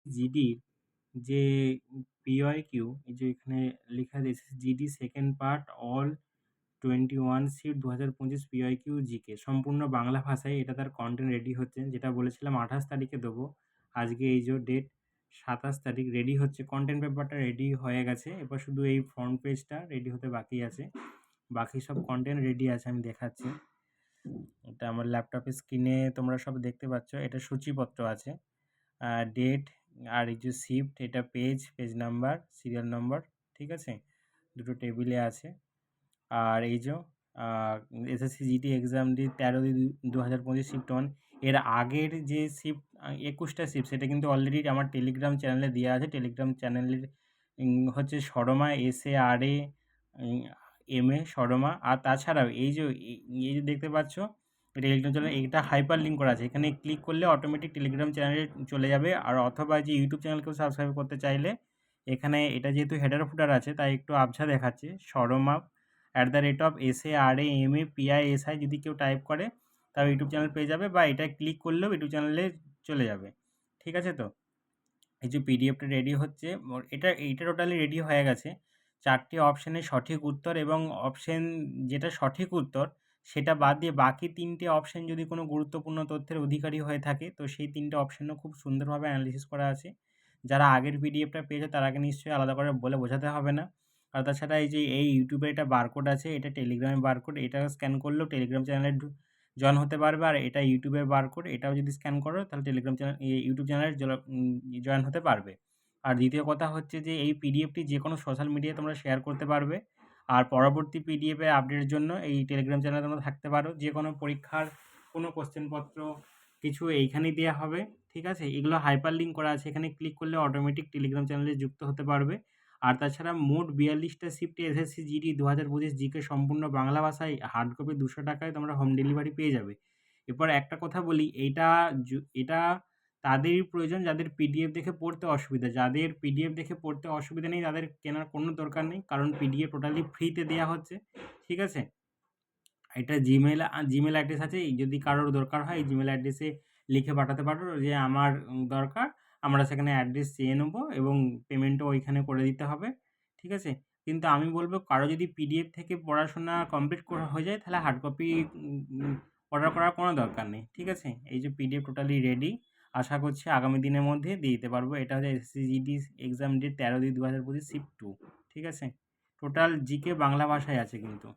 জিডির যে পিওয়াইকিউ, এই যে এখানে লেখা আছে GD second part all 21 sheet 2025 PYQ GK সম্পূর্ণ বাংলা ভাষায় এটা তার কন্টেন্ট রেডি হচ্ছে, যেটা বলেছিলাম 28 তারিখে দেবো। আজকে এই যে ডেট 27 তারিখ, রেডি হচ্ছে, কন্টেন্ট পেপারটা রেডি হয়ে গেছে। এবার শুধু এই ফ্রন্ট পেজটা রেডি হতে বাকি আছে, বাকি সব কন্টেন্ট রেডি আছে। আমি দেখাচ্ছি, এটা আমার ল্যাপটপের স্ক্রিনে তোমরা সব দেখতে পাচ্ছ। এটা সূচিপত্র আছে, ডেট আর এই যে শিফট, এটা page, page number, serial number, ঠিক আছে, দুটো টেবিলে আছে। আর এই যে SSC GD exam D 13/2/2025 shift 1, এর আগের যে শিফট 21টা শিফট, সেটা কিন্তু অলরেডি আমার টেলিগ্রাম চ্যানেলে দেওয়া আছে। টেলিগ্রাম চ্যানেলের হচ্ছে শর্মা SARA MA শর্মা। আর তাছাড়াও এই যে দেখতে পাচ্ছ টেলিগ্রাম চ্যানেল, এটা হাইপার লিঙ্ক করা আছে, এখানে ক্লিক করলে অটোমেটিক টেলিগ্রাম চ্যানেলে চলে যাবে। আর অথবা যে ইউটিউব চ্যানেলকেও সাবস্ক্রাইব করতে চাইলে এখানে, এটা যেহেতু হেডার ফুটার আছে তাই একটু আবছা দেখাচ্ছে, শর্মা @SARAMAPISI যদি কেউ টাইপ করে তাহলে ইউটিউব চ্যানেল পেয়ে যাবে, বা এটা ক্লিক করলেও ইউটিউব চ্যানেলে চলে যাবে। ঠিক আছে, তো এই যে পিডিএফটা রেডি হচ্ছে, এইটা টোটালি রেডি হয়ে গেছে। 4টি অপশানের সঠিক উত্তর এবং অপশান যেটা সঠিক উত্তর সেটা বাদ দিয়ে বাকি 3টে অপশান যদি কোনো গুরুত্বপূর্ণ তথ্যের অধিকারী হয়ে থাকে, তো সেই 3টে অপশানও খুব সুন্দরভাবে অ্যানালিসিস করা আছে। যারা আগের পিডিএফটা পেয়েছে তারাকে নিশ্চয়ই আলাদা করে বলে বোঝাতে হবে না। আর তাছাড়া এই যে এই ইউটিউবে এটা বারকোড আছে, এটা টেলিগ্রামের বারকোড, এটা স্ক্যান করলেও টেলিগ্রাম চ্যানেলে জয়েন হতে পারবে। আর এটা ইউটিউবের বারকোড, এটাও যদি স্ক্যান করো তাহলে টেলিগ্রাম চ্যানেল ইউটিউব চ্যানেলে জয়েন হতে পারবে। আর দ্বিতীয় কথা হচ্ছে যে এই পিডিএফটি যে কোনো সোশ্যাল মিডিয়ায় তোমরা শেয়ার করতে পারবে। আর পরবর্তী পিডিএফের আপডেটের জন্য এই টেলিগ্রাম চ্যানেলে তোমরা থাকতে পারো। যে কোনো পরীক্ষার কোনো কোশ্চেনপত্র কিছু এইখানেই দেওয়া হবে, ঠিক আছে। এগুলো হাইপার লিঙ্ক করা আছে, এখানে ক্লিক করলে অটোমেটিক টেলিগ্রাম চ্যানেলে যুক্ত হতে পারবে। আর তাছাড়া মোট 42টা শিফটে এসএসসি জিডি 2025 জিকে সম্পূর্ণ বাংলা ভাষায় হার্ড কপি 200 টাকায় তোমরা হোম ডেলিভারি পেয়ে যাবে। এরপর একটা কথা বলি, এটা তাদেরই প্রয়োজন যাদের পিডিএফ দেখে পড়তে অসুবিধা। যাদের পিডিএফ দেখে পড়তে অসুবিধা নেই তাদের কেনার কোনো দরকার নেই, কারণ পিডিএফ টোটালি ফ্রিতে দেওয়া হচ্ছে, ঠিক আছে। এটা জিমেল অ্যাড্রেস আছে, যদি কারোর দরকার হয় এই জিমেল অ্যাড্রেসে লিখে পাঠাতে পারো যে আমার দরকার। আমরা সেখানে অ্যাড্রেস চেয়ে নেবো এবং পেমেন্টও ওইখানে করে দিতে হবে, ঠিক আছে। কিন্তু আমি বলবো কারো যদি পিডিএফ থেকে পড়াশোনা কমপ্লিট করা হয়ে যায় তাহলে হার্ড কপি অর্ডার করার কোনো দরকার নেই, ঠিক আছে। এই যে পিডিএফ টোটালি রেডি, আশা করছি আগামী দিনের মধ্যে দিয়ে দিতে পারবো। এটা হচ্ছে SSC GD exam date 13/2/2025 shift 2, ঠিক আছে। টোটাল জিকে বাংলা ভাষায় আছে কিন্তু।